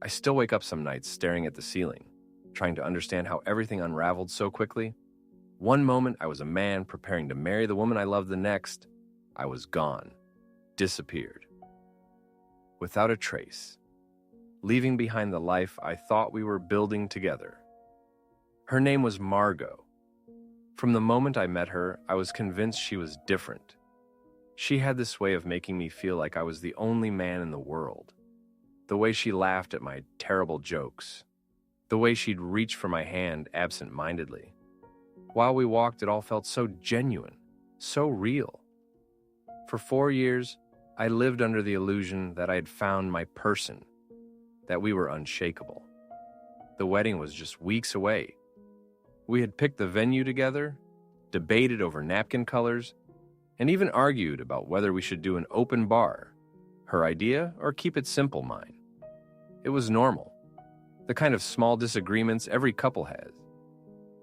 I still wake up some nights staring at the ceiling, trying to understand how everything unraveled so quickly. One moment, I was a man preparing to marry the woman I loved. The next, I was gone, disappeared, without a trace, leaving behind the life I thought we were building together. Her name was Margot. From the moment I met her, I was convinced she was different. She had this way of making me feel like I was the only man in the world. The way she laughed at my terrible jokes. The way she'd reach for my hand absent-mindedly. While we walked, it all felt so genuine, so real. For 4 years, I lived under the illusion that I had found my person, that we were unshakable. The wedding was just weeks away. We had picked the venue together, debated over napkin colors, and even argued about whether we should do an open bar, her idea, or keep it simple, mine. It was normal, the kind of small disagreements every couple has.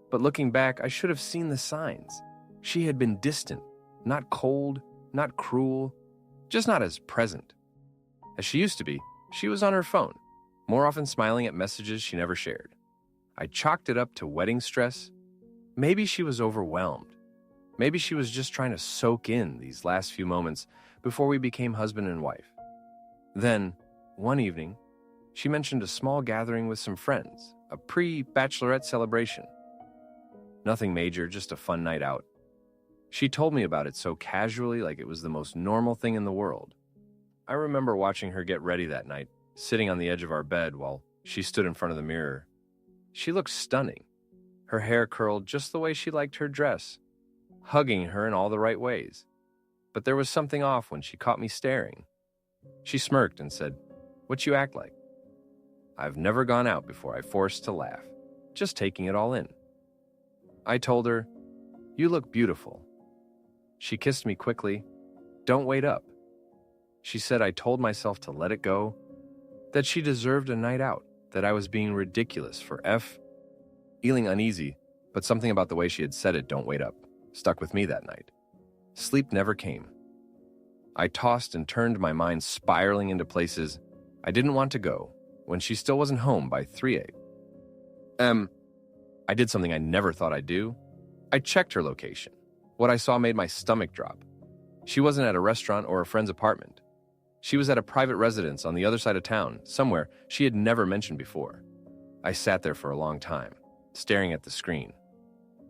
But looking back, I should have seen the signs. She had been distant, not cold, not cruel, just not as present. As she used to be, she was on her phone, more often smiling at messages she never shared. I chalked it up to wedding stress. Maybe she was overwhelmed. Maybe she was just trying to soak in these last few moments before we became husband and wife. Then, one evening, she mentioned a small gathering with some friends, a pre-bachelorette celebration. Nothing major, just a fun night out. She told me about it so casually, like it was the most normal thing in the world. I remember watching her get ready that night, sitting on the edge of our bed while she stood in front of the mirror. She looked stunning, her hair curled just the way she liked her dress, hugging her in all the right ways. But there was something off when she caught me staring. She smirked and said, "What you act like?" I've never gone out before I forced to laugh, just taking it all in. I told her, "You look beautiful." She kissed me quickly. "Don't wait up." She said I told myself to let it go, that she deserved a night out, that I was being ridiculous for feeling uneasy, but something about the way she had said it, "don't wait up," stuck with me that night. Sleep never came. I tossed and turned, my mind spiraling into places I didn't want to go when she still wasn't home by 3 a.m. I did something I never thought I'd do. I checked her location. What I saw made my stomach drop. She wasn't at a restaurant or a friend's apartment. She was at a private residence on the other side of town, somewhere she had never mentioned before. I sat there for a long time, staring at the screen,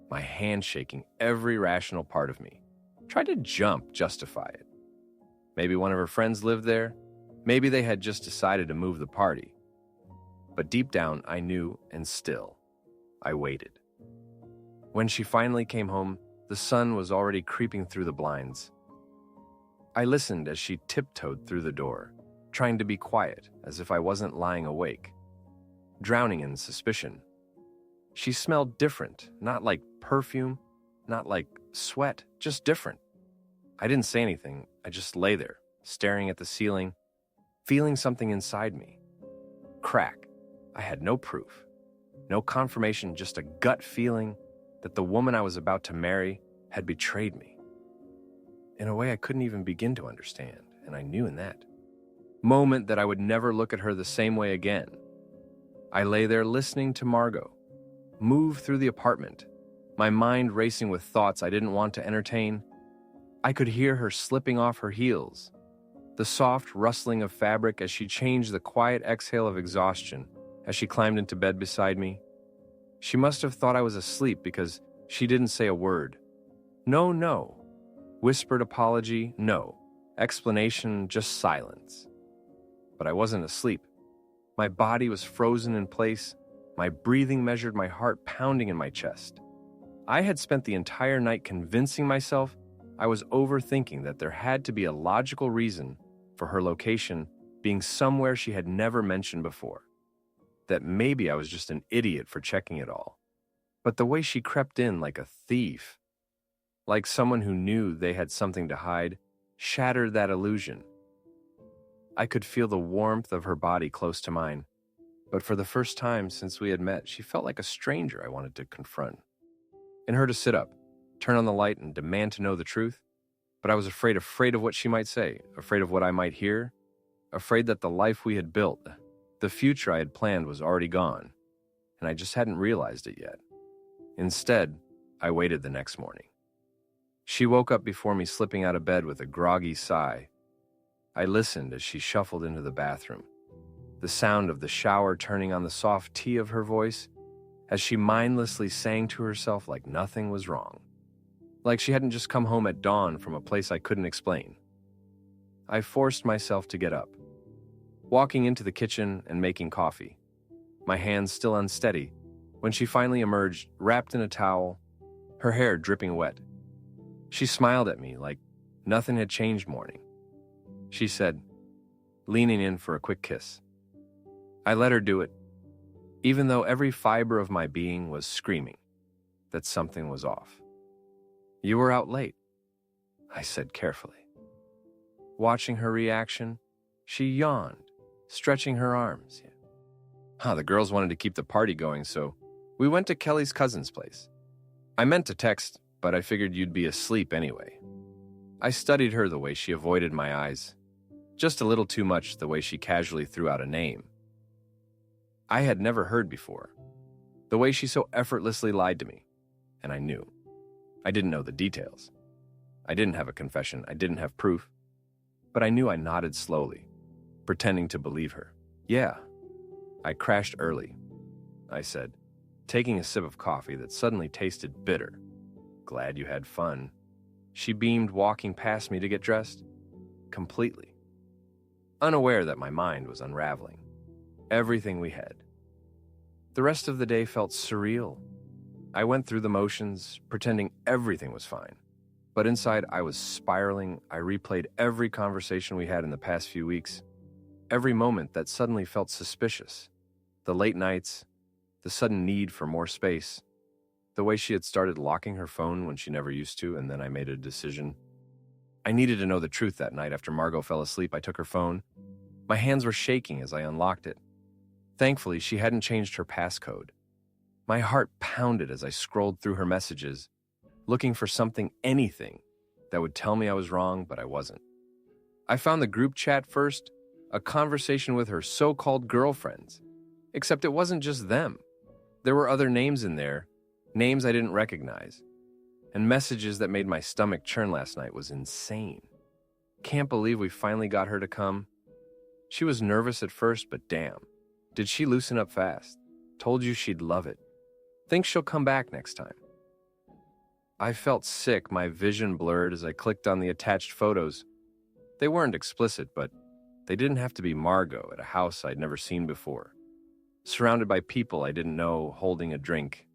my hand shaking every rational part of me. Tried to justify it. Maybe one of her friends lived there. Maybe they had just decided to move the party. But deep down, I knew, and still, I waited. When she finally came home, the sun was already creeping through the blinds. I listened as she tiptoed through the door, trying to be quiet, as if I wasn't lying awake, drowning in suspicion. She smelled different, not like perfume, not like sweat, just different. I didn't say anything. I just lay there, staring at the ceiling, feeling something inside me. Crack. I had no proof, no confirmation, just a gut feeling that the woman I was about to marry had betrayed me. In a way I couldn't even begin to understand, and I knew in that moment that I would never look at her the same way again. I lay there listening to Margot move through the apartment, my mind racing with thoughts I didn't want to entertain. I could hear her slipping off her heels, the soft rustling of fabric as she changed, the quiet exhale of exhaustion as she climbed into bed beside me. She must have thought I was asleep because she didn't say a word. No. Whispered apology, no. Explanation, just silence. But I wasn't asleep. My body was frozen in place. My breathing measured, my heart pounding in my chest. I had spent the entire night convincing myself I was overthinking, that there had to be a logical reason for her location being somewhere she had never mentioned before. That maybe I was just an idiot for checking it all. But the way she crept in like a thief, like someone who knew they had something to hide, shattered that illusion. I could feel the warmth of her body close to mine, but for the first time since we had met, she felt like a stranger I wanted to confront. In her to sit up, turn on the light, and demand to know the truth, but I was afraid of what she might say, afraid of what I might hear, afraid that the life we had built, The future I had planned was already gone, and I just hadn't realized it yet. Instead, I waited the next morning. She woke up before me, slipping out of bed with a groggy sigh. I listened as she shuffled into the bathroom, the sound of the shower turning on the soft T of her voice as she mindlessly sang to herself like nothing was wrong, like she hadn't just come home at dawn from a place I couldn't explain. I forced myself to get up, walking into the kitchen and making coffee, my hands still unsteady, when she finally emerged, wrapped in a towel, her hair dripping wet. She smiled at me like nothing had changed morning. She said, leaning in for a quick kiss. I let her do it, even though every fiber of my being was screaming that something was off. You were out late, I said carefully. Watching her reaction, she yawned, stretching her arms. The girls wanted to keep the party going, so we went to Kelly's cousin's place. I meant to text, but I figured you'd be asleep anyway. I studied her the way she avoided my eyes, just a little too much the way she casually threw out a name I had never heard before, the way she so effortlessly lied to me, and I knew. I didn't know the details. I didn't have a confession, I didn't have proof, but I knew. I nodded slowly, pretending to believe her. Yeah, I crashed early, I said, taking a sip of coffee that suddenly tasted bitter. Glad you had fun. She beamed, walking past me to get dressed, completely unaware that my mind was unraveling everything we had. The rest of the day felt surreal. I went through the motions, pretending everything was fine. But inside, I was spiraling. I replayed every conversation we had in the past few weeks, every moment that suddenly felt suspicious. The late nights, the sudden need for more space, the way she had started locking her phone when she never used to, and then I made a decision. I needed to know the truth that night. After Margot fell asleep, I took her phone. My hands were shaking as I unlocked it. Thankfully, she hadn't changed her passcode. My heart pounded as I scrolled through her messages, looking for something, anything, that would tell me I was wrong, but I wasn't. I found the group chat first, a conversation with her so-called girlfriends. Except it wasn't just them. There were other names in there, names I didn't recognize, and messages that made my stomach churn. Last night was insane. Can't believe we finally got her to come. She was nervous at first, but damn, did she loosen up fast. Told you she'd love it. Think she'll come back next time. I felt sick, my vision blurred as I clicked on the attached photos. They weren't explicit, but they didn't have to be Margot at a house I'd never seen before. Surrounded by people I didn't know, holding a drink,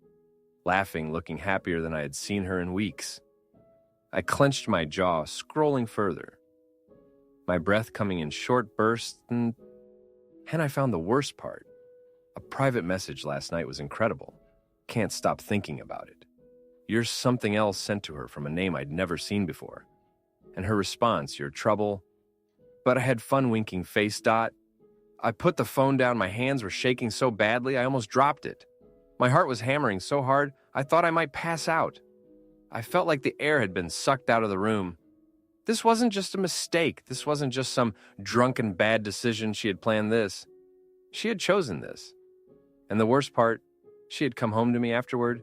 laughing, looking happier than I had seen her in weeks. I clenched my jaw, scrolling further, my breath coming in short bursts, and I found the worst part. A private message last night was incredible. Can't stop thinking about it. You're something else sent to her from a name I'd never seen before. And her response, your trouble. But I had fun winking face dot. I put the phone down, my hands were shaking so badly I almost dropped it. My heart was hammering so hard I thought I might pass out. I felt like the air had been sucked out of the room. This wasn't just a mistake. This wasn't just some drunken bad decision. She had planned this. She had chosen this. And the worst part, she had come home to me afterward,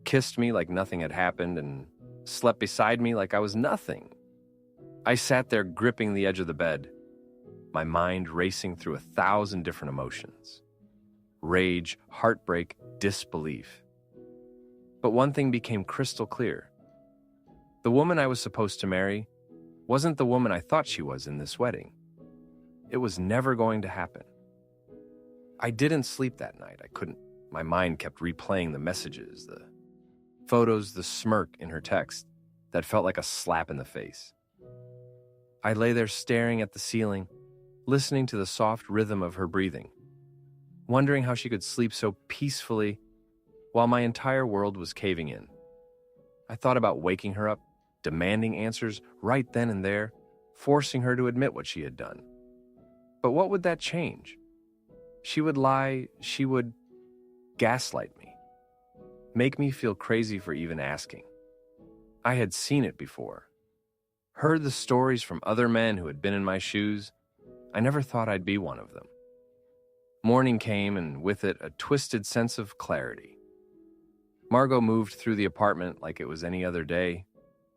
kissed me like nothing had happened, and slept beside me like I was nothing. I sat there gripping the edge of the bed, my mind racing through 1,000 different emotions. Rage, heartbreak, disbelief. But one thing became crystal clear. The woman I was supposed to marry wasn't the woman I thought she was in this wedding. It was never going to happen. I didn't sleep that night. I couldn't. My mind kept replaying the messages, the photos, the smirk in her text that felt like a slap in the face. I lay there staring at the ceiling, listening to the soft rhythm of her breathing, wondering how she could sleep so peacefully while my entire world was caving in. I thought about waking her up, demanding answers right then and there, forcing her to admit what she had done. But what would that change? She would lie, she would gaslight me, make me feel crazy for even asking. I had seen it before, heard the stories from other men who had been in my shoes. I never thought I'd be one of them. Morning came, and with it, a twisted sense of clarity. Margot moved through the apartment like it was any other day,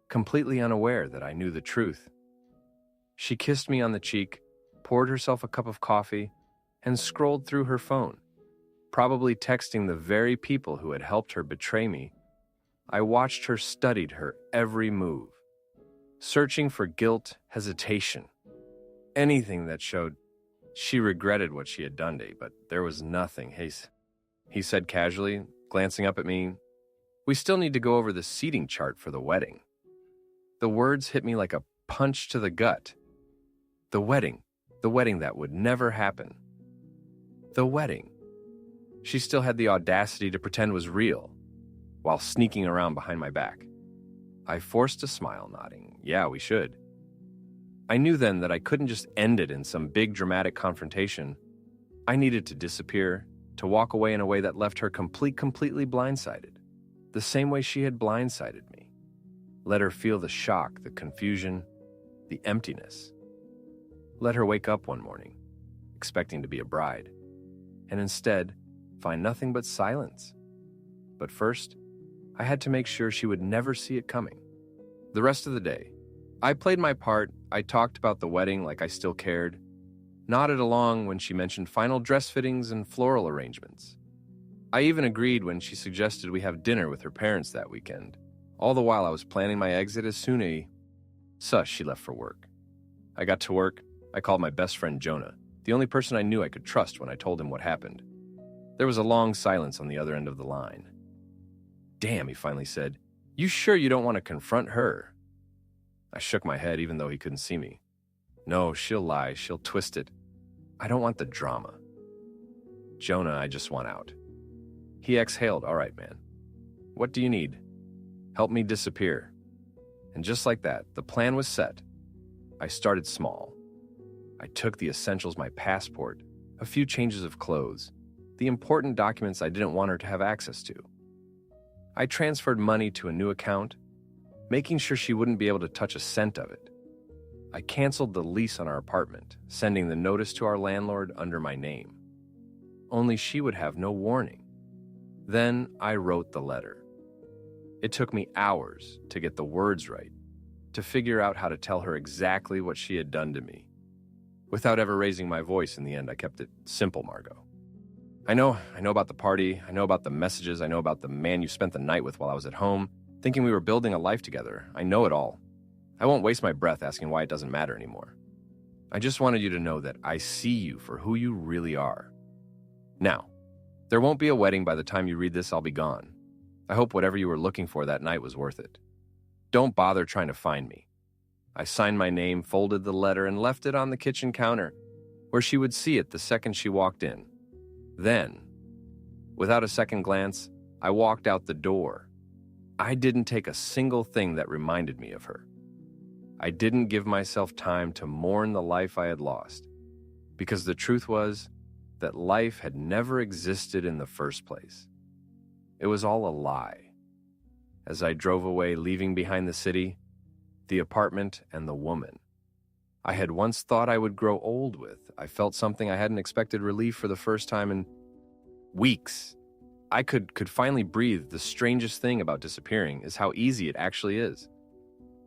completely unaware that I knew the truth. She kissed me on the cheek, poured herself a cup of coffee, and scrolled through her phone, probably texting the very people who had helped her betray me. I watched her, studied her every move, searching for guilt, hesitation, anything that showed she regretted what she had done to me, but there was nothing. He said casually, glancing up at me, "We still need to go over the seating chart for the wedding." The words hit me like a punch to the gut. The wedding that would never happen. The wedding she still had the audacity to pretend was real, while sneaking around behind my back. I forced a smile, nodding, "Yeah, we should." I knew then that I couldn't just end it in some big dramatic confrontation. I needed to disappear, to walk away in a way that left her completely blindsided, the same way she had blindsided me. Let her feel the shock, the confusion, the emptiness. Let her wake up one morning, expecting to be a bride, and instead find nothing but silence. But first, I had to make sure she would never see it coming. The rest of the day, I played my part. I talked about the wedding like I still cared, nodded along when she mentioned final dress fittings and floral arrangements. I even agreed when she suggested we have dinner with her parents that weekend, all the while I was planning my exit as soon as she left for work. I got to work. I called my best friend Jonah, the only person I knew I could trust, when I told him what happened. There was a long silence on the other end of the line. "Damn," he finally said. "You sure you don't want to confront her?" I shook my head even though he couldn't see me. "No, she'll lie, she'll twist it. I don't want the drama." "Jonah, I just want out." He exhaled. "All right, man. What do you need?" "Help me disappear." And just like that, the plan was set. I started small. I took the essentials, my passport, a few changes of clothes, the important documents I didn't want her to have access to. I transferred money to a new account, making sure she wouldn't be able to touch a cent of it. I canceled the lease on our apartment, sending the notice to our landlord under my name. Only she would have no warning. Then I wrote the letter. It took me hours to get the words right, to figure out how to tell her exactly what she had done to me. Without ever raising my voice, in the end, I kept it simple, Margot. I know about the party, I know about the messages, I know about the man you spent the night with while I was at home, thinking we were building a life together. I know it all. I won't waste my breath asking why it doesn't matter anymore. I just wanted you to know that I see you for who you really are. Now, there won't be a wedding by the time you read this. I'll be gone. I hope whatever you were looking for that night was worth it. Don't bother trying to find me. I signed my name, folded the letter, and left it on the kitchen counter, where she would see it the second she walked in. Then, without a second glance, I walked out the door. I didn't take a single thing that reminded me of her. I didn't give myself time to mourn the life I had lost, because the truth was that life had never existed in the first place. It was all a lie. As I drove away, leaving behind the city, the apartment, and the woman I had once thought I would grow old with, I felt something I hadn't expected relief for the first time in weeks. I could finally breathe. The strangest thing about disappearing is how easy it actually is.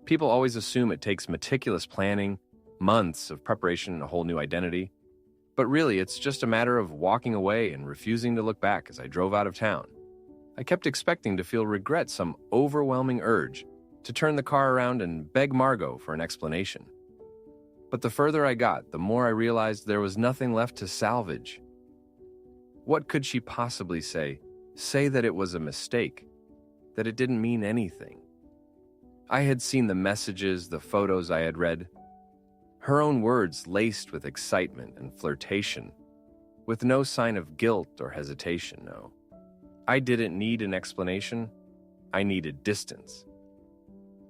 People always assume it takes meticulous planning, months of preparation, and a whole new identity. But really, it's just a matter of walking away and refusing to look back. As I drove out of town, I kept expecting to feel regret, some overwhelming urge to turn the car around and beg Margot for an explanation. But the further I got, the more I realized there was nothing left to salvage. What could she possibly say? Say that it was a mistake, that it didn't mean anything. I had seen the messages, the photos I had read. Her own words laced with excitement and flirtation, with no sign of guilt or hesitation, no. I didn't need an explanation. I needed distance.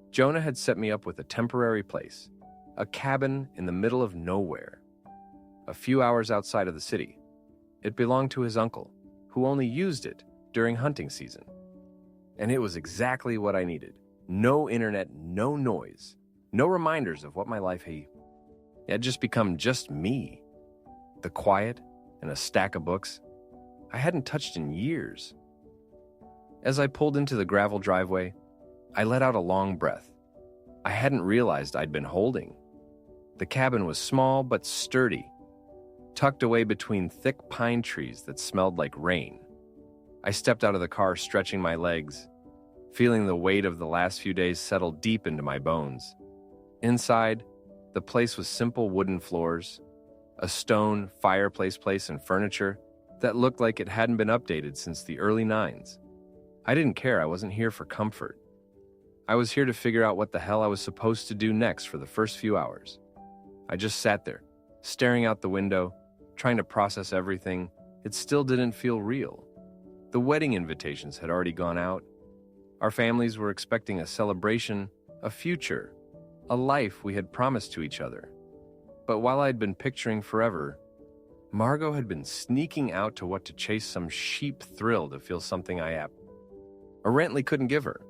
Jonah had set me up with a temporary place, a cabin in the middle of nowhere, a few hours outside of the city. It belonged to his uncle, who only used it during hunting season. And it was exactly what I needed. No internet, no noise, no reminders of what my life had just become just me. The quiet, and a stack of books I hadn't touched in years. As I pulled into the gravel driveway, I let out a long breath. I hadn't realized I'd been holding. The cabin was small but sturdy, tucked away between thick pine trees that smelled like rain. I stepped out of the car, stretching my legs, feeling the weight of the last few days settle deep into my bones. Inside, the place was simple wooden floors, a stone fireplace and furniture that looked like it hadn't been updated since the early 90s. I didn't care. I wasn't here for comfort. I was here to figure out what the hell I was supposed to do next for the first few hours. I just sat there, staring out the window, trying to process everything. It still didn't feel real. The wedding invitations had already gone out. Our families were expecting a celebration, a future, a life we had promised to each other. But while I'd been picturing forever, Margot had been sneaking out to what to chase some sheep thrill to feel something I apparently couldn't give her.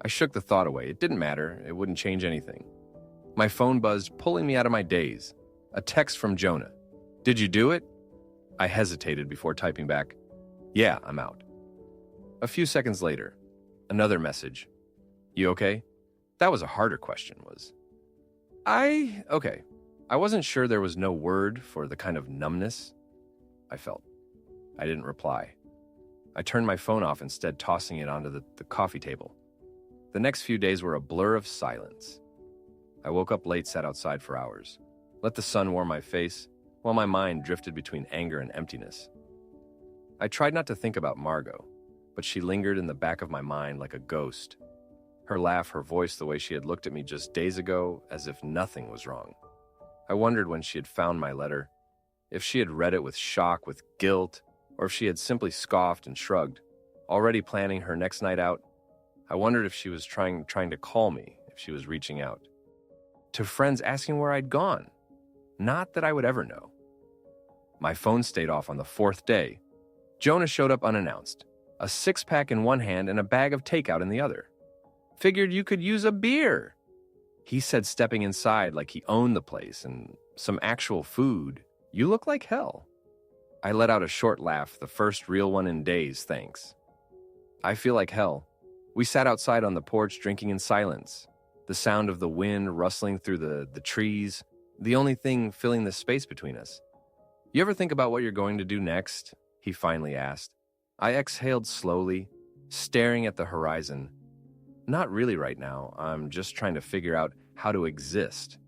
I shook the thought away. It didn't matter. It wouldn't change anything. My phone buzzed, pulling me out of my daze. A text from Jonah. "Did you do it?" I hesitated before typing back, "Yeah, I'm out." A few seconds later, another message. "You okay?" That was a harder question, okay. I wasn't sure. There was no word for the kind of numbness I felt. I didn't reply. I turned my phone off, instead tossing it onto the coffee table. The next few days were a blur of silence. I woke up late, sat outside for hours, let the sun warm my face, while my mind drifted between anger and emptiness. I tried not to think about Margot, but she lingered in the back of my mind like a ghost. Her laugh, her voice, the way she had looked at me just days ago, as if nothing was wrong. I wondered when she had found my letter, if she had read it with shock, with guilt, or if she had simply scoffed and shrugged, already planning her next night out. I wondered if she was trying to call me, if she was reaching out to friends asking where I'd gone. Not that I would ever know. My phone stayed off on the fourth day. Jonah showed up unannounced, a six-pack in one hand and a bag of takeout in the other. "Figured you could use a beer," he said, stepping inside like he owned the place, "and some actual food. You look like hell." I let out a short laugh, the first real one in days, thanks. I feel like hell. We sat outside on the porch, drinking in silence, the sound of the wind rustling through the trees, the only thing filling the space between us. "You ever think about what you're going to do next?" he finally asked. I exhaled slowly, staring at the horizon. "Not really right now. I'm just trying to figure out how to exist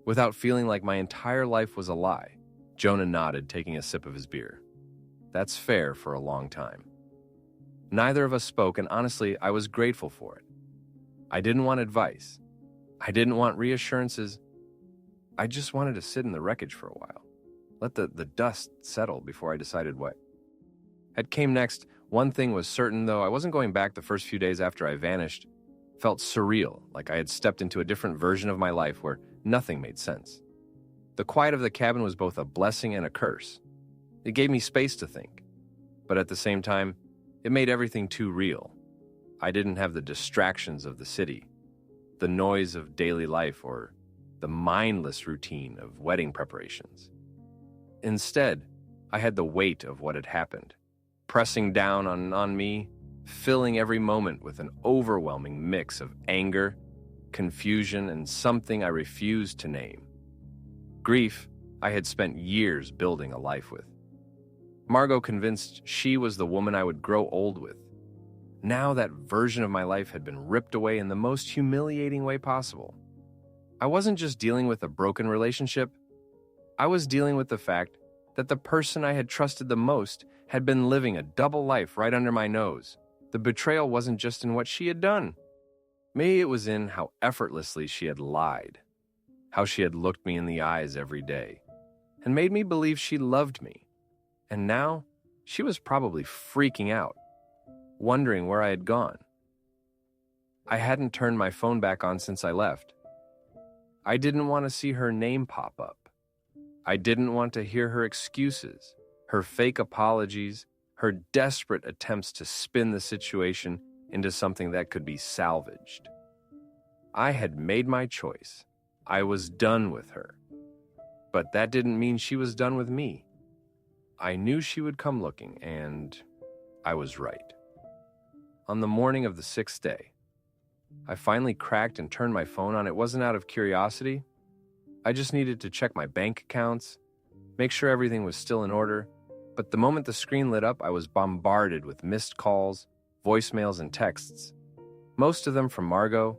without feeling like my entire life was a lie." Jonah nodded, taking a sip of his beer. That's fair for a long time. Neither of us spoke, and honestly, I was grateful for it. I didn't want advice. I didn't want reassurances. I just wanted to sit in the wreckage for a while, let the dust settle before I decided what had came next. One thing was certain, though. I wasn't going back. The first few days after I vanished felt surreal, like I had stepped into a different version of my life where nothing made sense. The quiet of the cabin was both a blessing and a curse. It gave me space to think, but at the same time, it made everything too real. I didn't have the distractions of the city, the noise of daily life, or the mindless routine of wedding preparations. Instead, I had the weight of what had happened, pressing down on me, filling every moment with an overwhelming mix of anger, confusion, and something I refused to name. Grief I had spent years building a life with. Margot convinced she was the woman I would grow old with. Now that version of my life had been ripped away in the most humiliating way possible. I wasn't just dealing with a broken relationship. I was dealing with the fact that the person I had trusted the most had been living a double life right under my nose. The betrayal wasn't just in what she had done. Maybe it was in how effortlessly she had lied, how she had looked me in the eyes every day, and made me believe she loved me. And now, she was probably freaking out, wondering where I had gone. I hadn't turned my phone back on since I left. I didn't want to see her name pop up. I didn't want to hear her excuses, her fake apologies, her desperate attempts to spin the situation into something that could be salvaged. I had made my choice. I was done with her. But that didn't mean she was done with me. I knew she would come looking, and I was right. On the morning of the 6th day, I finally cracked and turned my phone on. It wasn't out of curiosity. I just needed to check my bank accounts, make sure everything was still in order. But the moment the screen lit up, I was bombarded with missed calls, voicemails, and texts, most of them from Margot.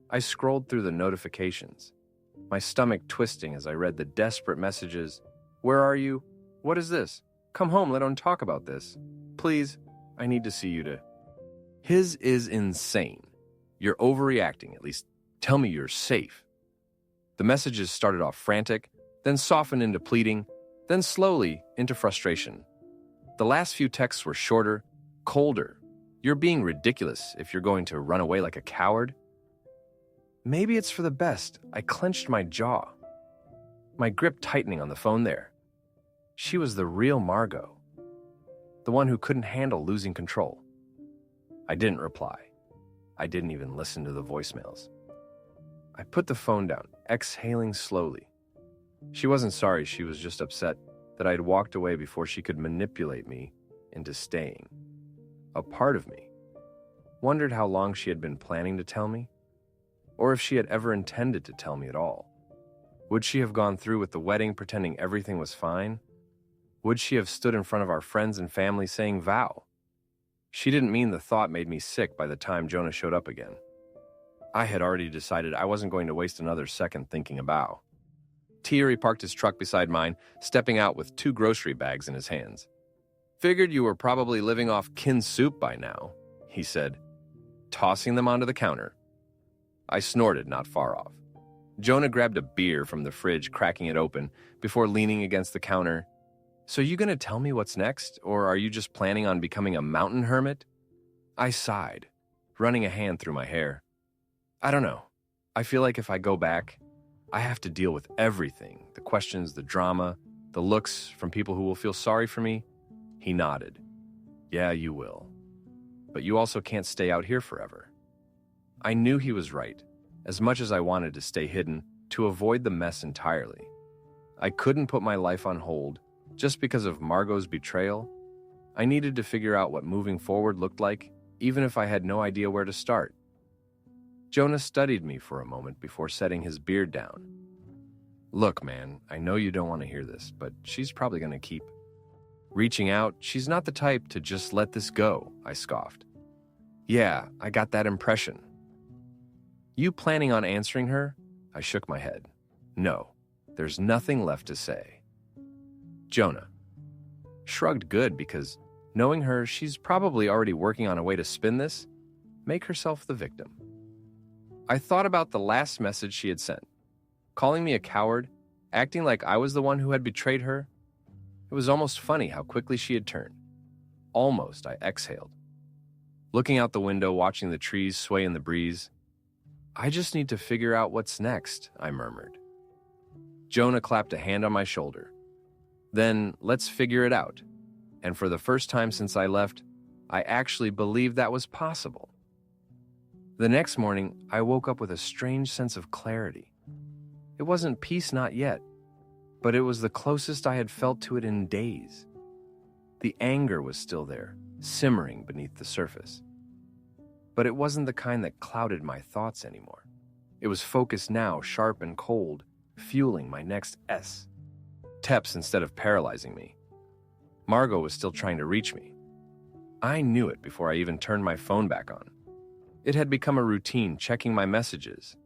I scrolled through the notifications, my stomach twisting as I read the desperate messages. Where are you? What is this? Come home, let us talk about this. Please, I need to see you to... His is insane. You're overreacting, at least tell me you're safe. The messages started off frantic, then softened into pleading, then slowly into frustration. The last few texts were shorter, colder. You're being ridiculous if you're going to run away like a coward. Maybe it's for the best. I clenched my jaw, my grip tightening on the phone there. She was the real Margot, the one who couldn't handle losing control. I didn't reply. I didn't even listen to the voicemails. I put the phone down, exhaling slowly. She wasn't sorry, she was just upset that I had walked away before she could manipulate me into staying. A part of me wondered how long she had been planning to tell me, or if she had ever intended to tell me at all. Would she have gone through with the wedding pretending everything was fine? Would she have stood in front of our friends and family saying vow? She didn't mean the thought made me sick by the time Jonah showed up again. I had already decided I wasn't going to waste another second thinking about. Thierry parked his truck beside mine, stepping out with 2 grocery bags in his hands. Figured you were probably living off kin soup by now, he said, tossing them onto the counter. I snorted not far off. Jonah grabbed a beer from the fridge, cracking it open, before leaning against the counter. So you gonna tell me what's next, or are you just planning on becoming a mountain hermit? I sighed, running a hand through my hair. I don't know. I feel like if I go back, I have to deal with everything. The questions, the drama, the looks from people who will feel sorry for me. He nodded. Yeah, you will. But you also can't stay out here forever. I knew he was right, as much as I wanted to stay hidden, to avoid the mess entirely. I couldn't put my life on hold just because of Margot's betrayal. I needed to figure out what moving forward looked like, even if I had no idea where to start. Jonah studied me for a moment before setting his beard down. Look, man, I know you don't want to hear this, but she's probably going to keep reaching out. She's not the type to just let this go, I scoffed. Yeah, I got that impression. You planning on answering her? I shook my head. No, there's nothing left to say. Jonah shrugged good because, knowing her, she's probably already working on a way to spin this, make herself the victim. I thought about the last message she had sent, calling me a coward, acting like I was the one who had betrayed her. It was almost funny how quickly she had turned. Almost, I exhaled. Looking out the window, watching the trees sway in the breeze. I just need to figure out what's next, I murmured. Jonah clapped a hand on my shoulder. Then, let's figure it out. And for the first time since I left, I actually believed that was possible. The next morning, I woke up with a strange sense of clarity. It wasn't peace, not yet, but it was the closest I had felt to it in days. The anger was still there, simmering beneath the surface. But it wasn't the kind that clouded my thoughts anymore. It was focused now, sharp and cold, fueling my next steps instead of paralyzing me. Margot was still trying to reach me. I knew it before I even turned my phone back on. It had become a routine, checking my messages,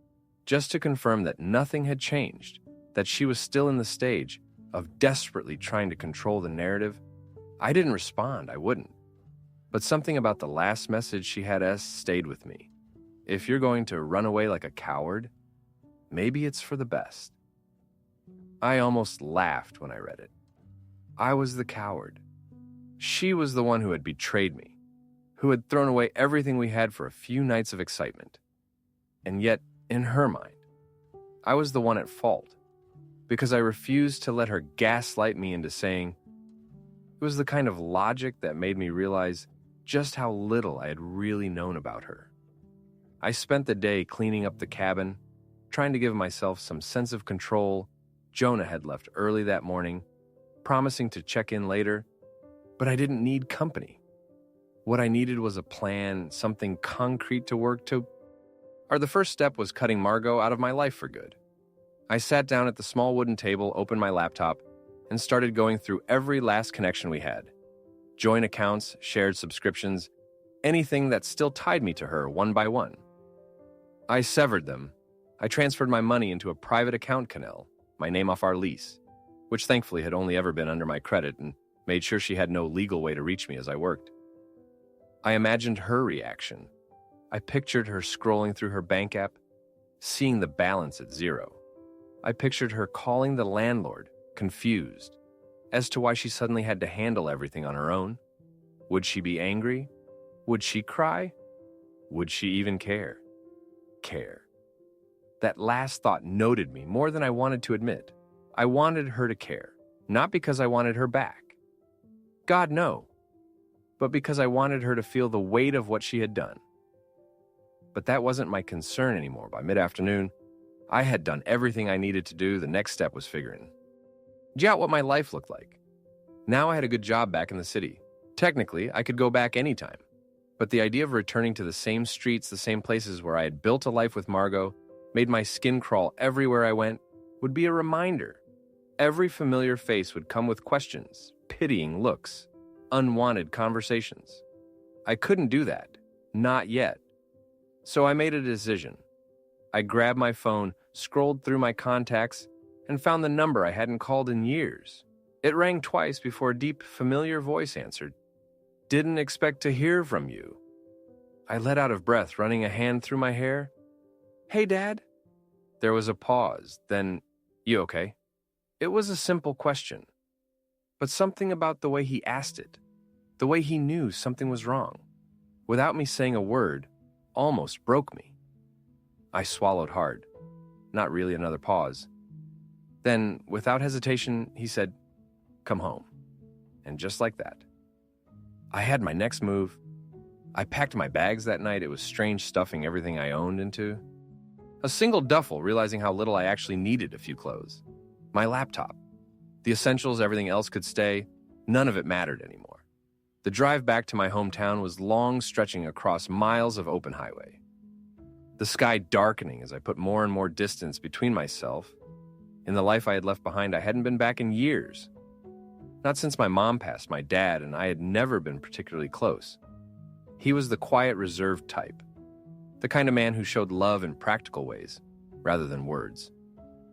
just to confirm that nothing had changed, that she was still in the stage of desperately trying to control the narrative. I didn't respond, I wouldn't. But something about the last message she had stayed with me. If you're going to run away like a coward, maybe it's for the best. I almost laughed when I read it. I was the coward. She was the one who had betrayed me, who had thrown away everything we had for a few nights of excitement. And yet, in her mind, I was the one at fault, because I refused to let her gaslight me into saying. It was the kind of logic that made me realize just how little I had really known about her. I spent the day cleaning up the cabin, trying to give myself some sense of control. Jonah had left early that morning. promising to check in later, but I didn't need company. What I needed was a plan, something concrete to work to. The first step was cutting Margot out of my life for good. I sat down at the small wooden table, opened my laptop, and started going through every last connection we had. Joint accounts, shared subscriptions, anything that still tied me to her one by one. I severed them. I transferred my money into a private account canal, my name off our lease, which thankfully had only ever been under my credit, and made sure she had no legal way to reach me as I worked. I imagined her reaction. I pictured her scrolling through her bank app, seeing the balance at zero. I pictured her calling the landlord, confused, as to why she suddenly had to handle everything on her own. Would she be angry? Would she cry? Would she even care? That last thought noted me more than I wanted to admit. I wanted her to care, not because I wanted her back. God, no. But because I wanted her to feel the weight of what she had done. But that wasn't my concern anymore. By mid-afternoon, I had done everything I needed to do. The next step was figuring out what my life looked like. Now I had a good job back in the city. Technically, I could go back anytime. But the idea of returning to the same streets, the same places where I had built a life with Margot, made my skin crawl everywhere I went, would be a reminder. Every familiar face would come with questions, pitying looks, unwanted conversations. I couldn't do that. Not yet. So I made a decision. I grabbed my phone, scrolled through my contacts, and found the number I hadn't called in years. It rang twice before a deep, familiar voice answered. Didn't expect to hear from you. I let out of breath, running a hand through my hair. Hey, Dad? There was a pause, then, you okay? It was a simple question, but something about the way he asked it, the way he knew something was wrong, without me saying a word, almost broke me. I swallowed hard. Not really another pause. Then, without hesitation, he said, "Come home." And just like that, I had my next move. I packed my bags that night. It was strange stuffing everything I owned into a single duffel, realizing how little I actually needed a few clothes. My laptop. The essentials, everything else could stay. None of it mattered anymore. The drive back to my hometown was long, stretching across miles of open highway. The sky darkening as I put more and more distance between myself. In the life I had left behind, I hadn't been back in years. Not since my mom passed. My dad and I had never been particularly close. He was the quiet, reserved type. The kind of man who showed love in practical ways, rather than words.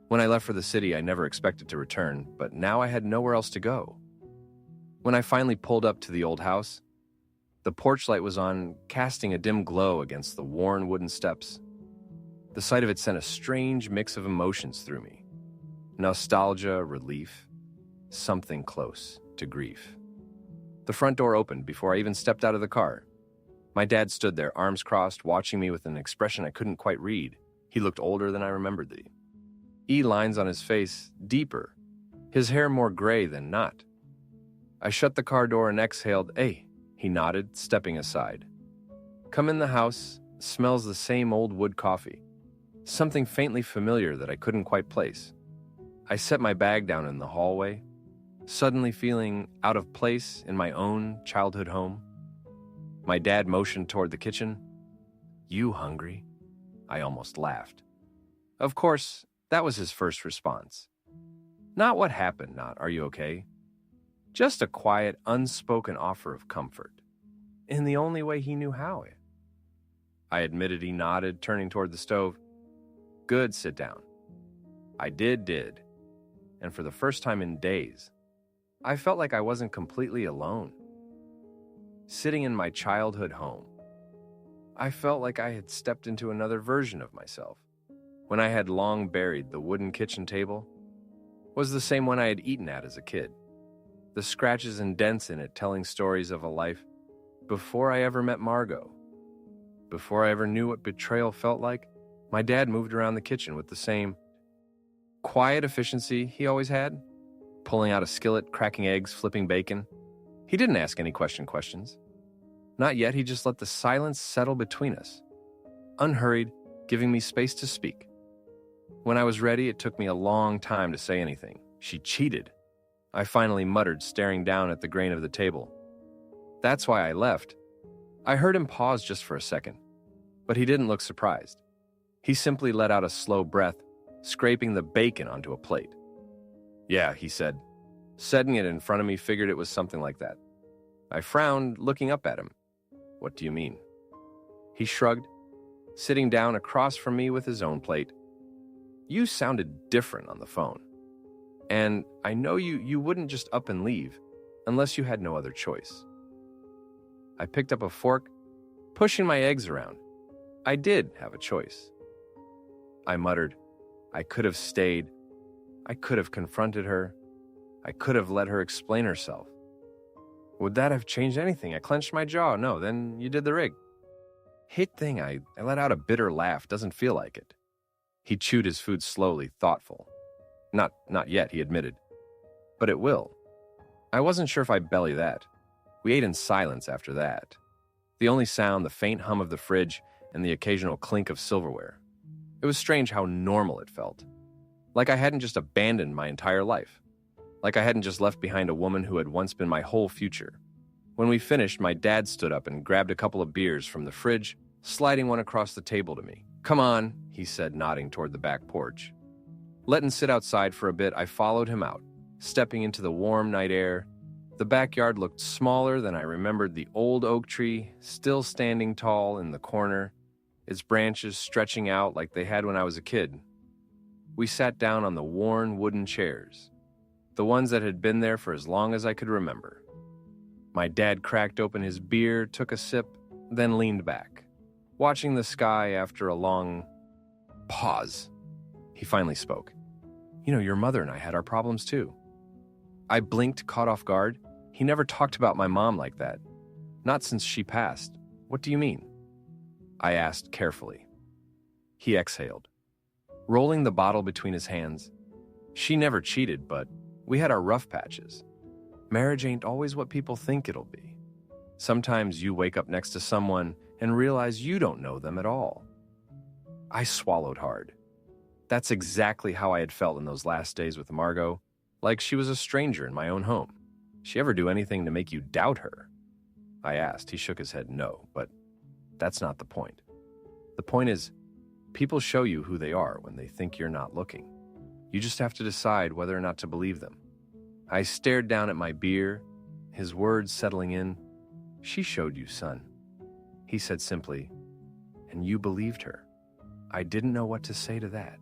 When I left for the city, I never expected to return, but now I had nowhere else to go. When I finally pulled up to the old house, the porch light was on, casting a dim glow against the worn wooden steps. The sight of it sent a strange mix of emotions through me. Nostalgia, relief, something close to grief. The front door opened before I even stepped out of the car. My dad stood there, arms crossed, watching me with an expression I couldn't quite read. He looked older than I remembered the lines on his face, deeper, his hair more gray than not. I shut the car door and exhaled. "Hey," he nodded, stepping aside. "Come in the house. Smells the same old wood coffee." Something faintly familiar that I couldn't quite place. I set my bag down in the hallway, suddenly feeling out of place in my own childhood home. My dad motioned toward the kitchen. "You hungry?" I almost laughed. Of course, that was his first response. Not what happened, not "Are you okay?" Just a quiet, unspoken offer of comfort, in the only way he knew how. I admitted. He nodded, turning toward the stove. "Good, sit down." I did. And for the first time in days, I felt like I wasn't completely alone. Sitting in my childhood home, I felt like I had stepped into another version of myself. When I had long buried, the wooden kitchen table was the same one I had eaten at as a kid. The scratches and dents in it telling stories of a life before I ever met Margot. Before I ever knew what betrayal felt like, my dad moved around the kitchen with the same quiet efficiency he always had, pulling out a skillet, cracking eggs, flipping bacon. He didn't ask any questions. Not yet. He just let the silence settle between us, unhurried, giving me space to speak. When I was ready, it took me a long time to say anything. She cheated. I finally muttered, staring down at the grain of the table. That's why I left. I heard him pause just for a second, but he didn't look surprised. He simply let out a slow breath, scraping the bacon onto a plate. Yeah, he said. Setting it in front of me, figured it was something like that. I frowned, looking up at him. What do you mean? He shrugged, sitting down across from me with his own plate. You sounded different on the phone. And I know you wouldn't just up and leave unless you had no other choice. I picked up a fork, pushing my eggs around. I did have a choice. I muttered, I could have stayed. I could have confronted her. I could have let her explain herself. Would that have changed anything? I clenched my jaw. No, then you did the rig. Hate thing, I let out a bitter laugh. Doesn't feel like it. He chewed his food slowly, thoughtful. Not yet, he admitted. But it will. I wasn't sure if I'd belly that. We ate in silence after that. The only sound, the faint hum of the fridge, and the occasional clink of silverware. It was strange how normal it felt. Like I hadn't just abandoned my entire life. Like I hadn't just left behind a woman who had once been my whole future. When we finished, my dad stood up and grabbed a couple of beers from the fridge, sliding one across the table to me. Come on, he said, nodding toward the back porch. Letting sit outside for a bit, I followed him out, stepping into the warm night air. The backyard looked smaller than I remembered, the old oak tree still standing tall in the corner, its branches stretching out like they had when I was a kid. We sat down on the worn wooden chairs, the ones that had been there for as long as I could remember. My dad cracked open his beer, took a sip, then leaned back, watching the sky after a long pause. He finally spoke. You know, your mother and I had our problems too. I blinked, caught off guard. He never talked about my mom like that. Not since she passed. What do you mean? I asked carefully. He exhaled, rolling the bottle between his hands. She never cheated, but we had our rough patches. Marriage ain't always what people think it'll be. Sometimes you wake up next to someone and realize you don't know them at all. I swallowed hard. That's exactly how I had felt in those last days with Margot, like she was a stranger in my own home. She ever do anything to make you doubt her? I asked. He shook his head no, but that's not the point. The point is, people show you who they are when they think you're not looking. You just have to decide whether or not to believe them. I stared down at my beer, his words settling in. She showed you, son. He said simply, and you believed her. I didn't know what to say to that.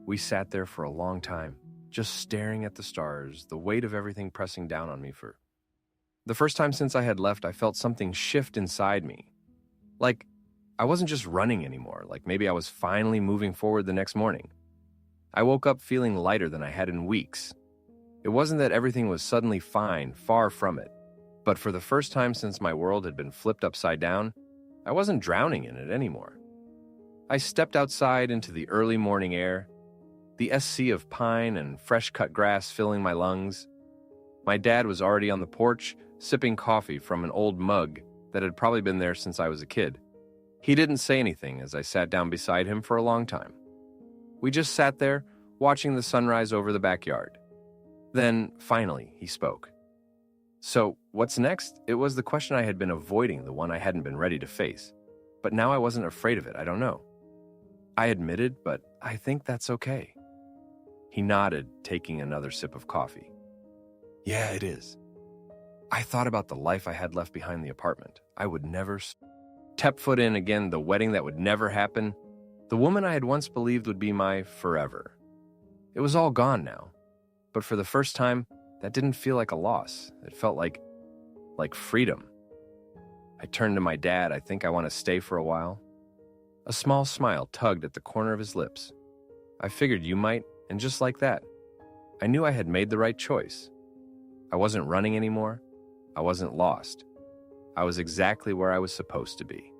We sat there for a long time, just staring at the stars, the weight of everything pressing down on me. For the first time since I had left, I felt something shift inside me. Like I wasn't just running anymore, like maybe I was finally moving forward the next morning. I woke up feeling lighter than I had in weeks. It wasn't that everything was suddenly fine, far from it. But for the first time since my world had been flipped upside down, I wasn't drowning in it anymore. I stepped outside into the early morning air, the sea of pine and fresh-cut grass filling my lungs. My dad was already on the porch, sipping coffee from an old mug that had probably been there since I was a kid. He didn't say anything as I sat down beside him for a long time. We just sat there, watching the sunrise over the backyard. Then, finally, he spoke. So, what's next? It was the question I had been avoiding, the one I hadn't been ready to face. But now I wasn't afraid of it, I don't know. I admitted, but I think that's okay. He nodded, taking another sip of coffee. Yeah, it is. I thought about the life I had left behind the apartment. I would never step foot in again, the wedding that would never happen, the woman I had once believed would be my forever. It was all gone now. But for the first time, that didn't feel like a loss. It felt like freedom. I turned to my dad. I think I want to stay for a while. A small smile tugged at the corner of his lips. I figured you might, and just like that, I knew I had made the right choice. I wasn't running anymore. I wasn't lost. I was exactly where I was supposed to be.